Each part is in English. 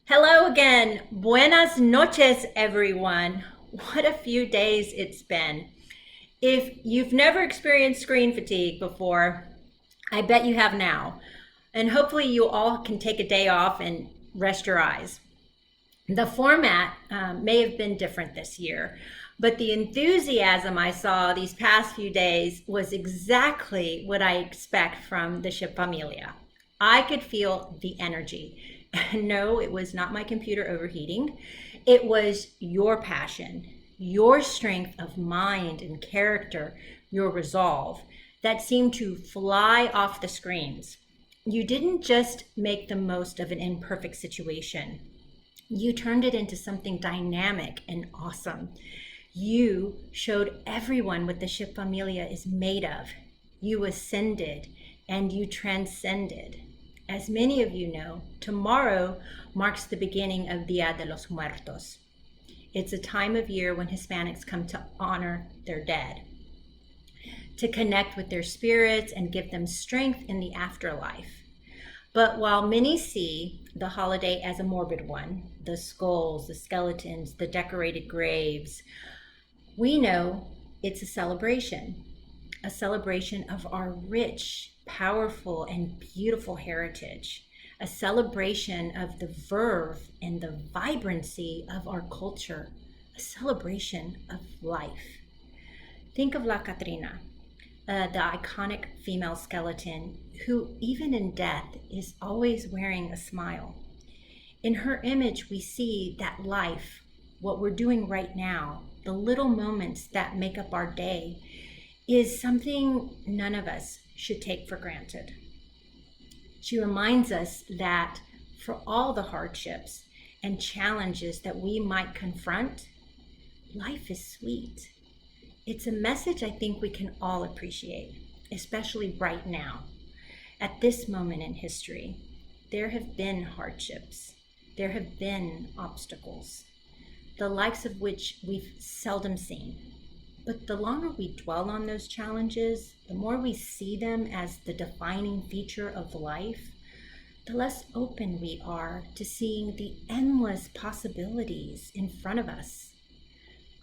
Hello again. Buenas noches, everyone. What a few days it's been. If you've never experienced screen fatigue before, I bet you have now. And hopefully, you all can take a day off and rest your eyes. The format may have been different this year, but the enthusiasm I saw these past few days was exactly what I expect from the Ship Familia. I could feel the energy. No, it was not my computer overheating. It was your passion, your strength of mind and character, your resolve that seemed to fly off the screens. You didn't just make the most of an imperfect situation. You turned it into something dynamic and awesome. You showed everyone what the Ship Familia is made of. You ascended and you transcended. As many of you know, tomorrow marks the beginning of Dia de los Muertos. It's a time of year when Hispanics come to honor their dead, to connect with their spirits and give them strength in the afterlife. But while many see the holiday as a morbid one, the skulls, the skeletons, the decorated graves, we know it's a celebration of our rich, powerful, and beautiful heritage, a celebration of the verve and the vibrancy of our culture, a celebration of life. Think of La Catrina, the iconic female skeleton who, even in death, is always wearing a smile. In her image, we see that life, what we're doing right now, the little moments that make up our day, is something none of us should take for granted. She reminds us that for all the hardships and challenges that we might confront, life is sweet. It's a message I think we can all appreciate, especially right now. At this moment in history, there have been hardships. There have been obstacles, the likes of which we've seldom seen. But the longer we dwell on those challenges, the more we see them as the defining feature of life, the less open we are to seeing the endless possibilities in front of us.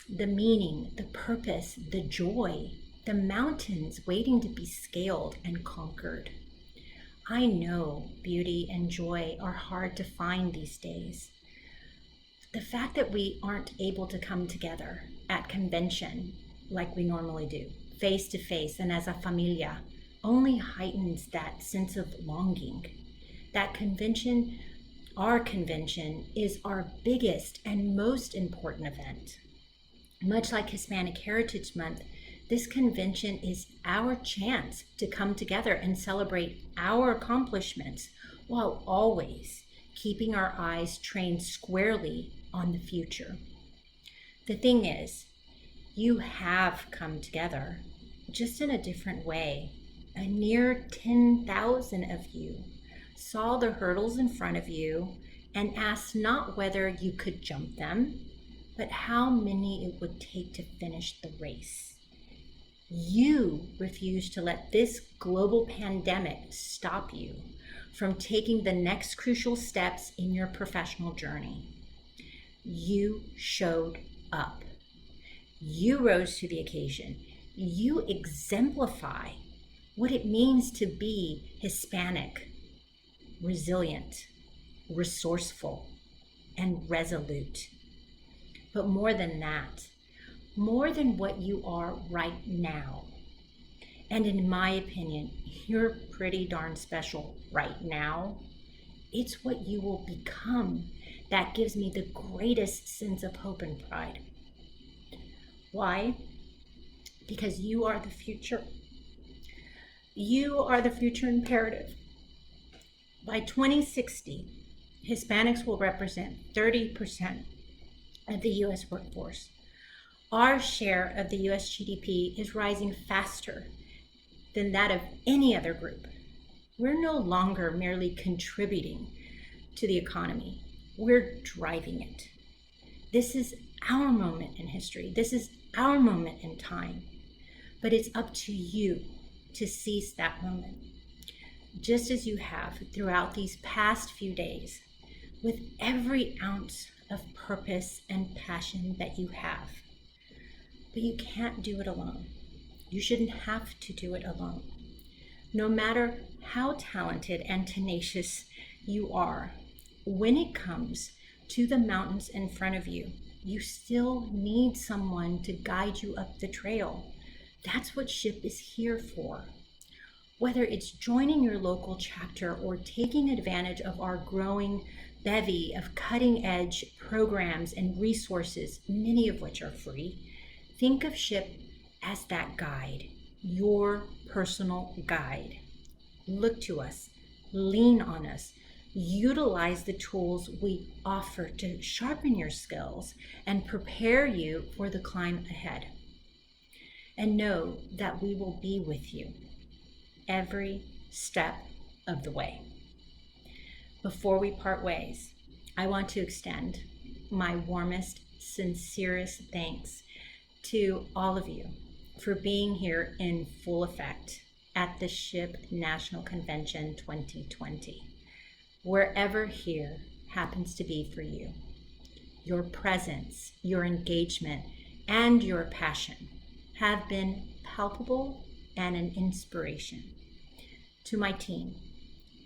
The meaning, the purpose, the joy, the mountains waiting to be scaled and conquered. I know beauty and joy are hard to find these days. The fact that we aren't able to come together at convention like we normally do, face to face and as a familia, only heightens that sense of longing. That convention, our convention, is our biggest and most important event. Much like Hispanic Heritage Month, this convention is our chance to come together and celebrate our accomplishments while always keeping our eyes trained squarely on the future. The thing is, you have come together, just in a different way. A near 10,000 of you saw the hurdles in front of you and asked not whether you could jump them, but how many it would take to finish the race. You refused to let this global pandemic stop you from taking the next crucial steps in your professional journey. You showed up. You rose to the occasion. You exemplify what it means to be Hispanic, resilient, resourceful, and resolute. But more than that, more than what you are right now. And in my opinion, you're pretty darn special right now. It's what you will become that gives me the greatest sense of hope and pride. Why? Because you are the future. You are the future imperative. By 2060, Hispanics will represent 30% of the U.S. workforce. Our share of the U.S. GDP is rising faster than that of any other group. We're no longer merely contributing to the economy. We're driving it. This is our moment in history. This is our moment in time. But it's up to you to seize that moment. Just as you have throughout these past few days, with every ounce of purpose and passion that you have. But you can't do it alone. You shouldn't have to do it alone. No matter how talented and tenacious you are, when it comes to the mountains in front of you, you still need someone to guide you up the trail. That's what SHIP is here for. Whether it's joining your local chapter or taking advantage of our growing bevy of cutting-edge programs and resources, many of which are free, think of SHIP as that guide, your personal guide. Look to us, lean on us, utilize the tools we offer to sharpen your skills and prepare you for the climb ahead. And know that we will be with you every step of the way. Before we part ways, I want to extend my warmest, sincerest thanks to all of you for being here in full effect at the SHIP National Convention 2020. Wherever here happens to be for you, your presence, your engagement, and your passion have been palpable and an inspiration. To my team,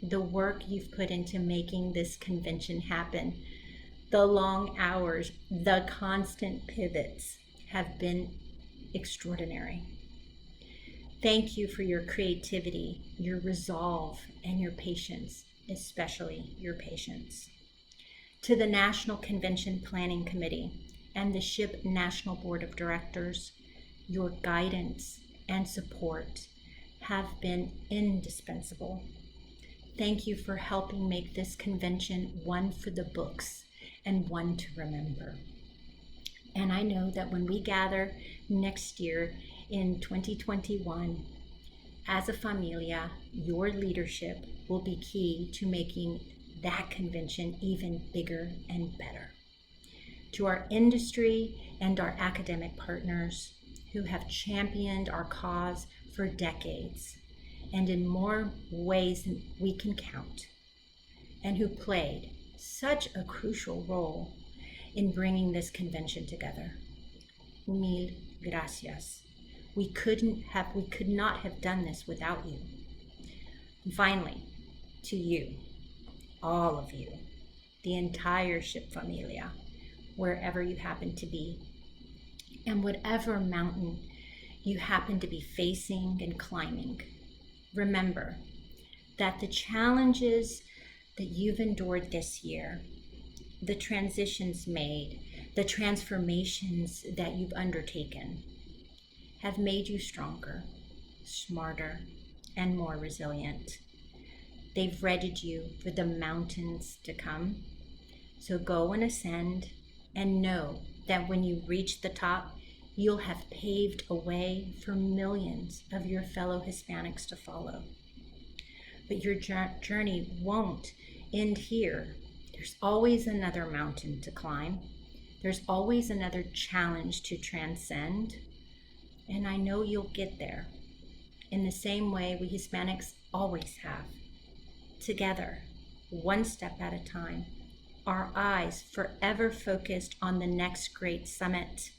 the work you've put into making this convention happen, the long hours, the constant pivots have been extraordinary. Thank you for your creativity, your resolve, and your patience, especially your patience. To the National Convention Planning Committee and the SHIP National Board of Directors, your guidance and support have been indispensable. Thank you for helping make this convention one for the books and one to remember. And I know that when we gather next year in 2021, as a familia, your leadership will be key to making that convention even bigger and better. To our industry and our academic partners who have championed our cause for decades and in more ways than we can count, and who played such a crucial role in bringing this convention together. Mil gracias. We could not have done this without you. And finally, to you, all of you, the entire SHIP familia, wherever you happen to be, and whatever mountain you happen to be facing and climbing, remember that the challenges that you've endured this year, the transitions made, the transformations that you've undertaken, have made you stronger, smarter, and more resilient. They've readied you for the mountains to come. So go and ascend, and know that when you reach the top, you'll have paved a way for millions of your fellow Hispanics to follow. But your journey won't end here. There's always another mountain to climb. There's always another challenge to transcend. And I know you'll get there in the same way we Hispanics always have. Together, one step at a time, our eyes forever focused on the next great summit,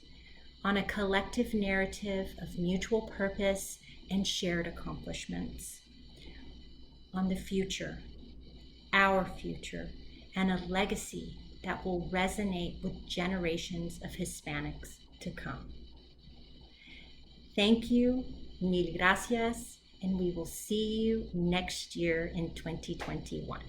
on a collective narrative of mutual purpose and shared accomplishments, on the future, our future, and a legacy that will resonate with generations of Hispanics to come. Thank you, mil gracias, and we will see you next year in 2021.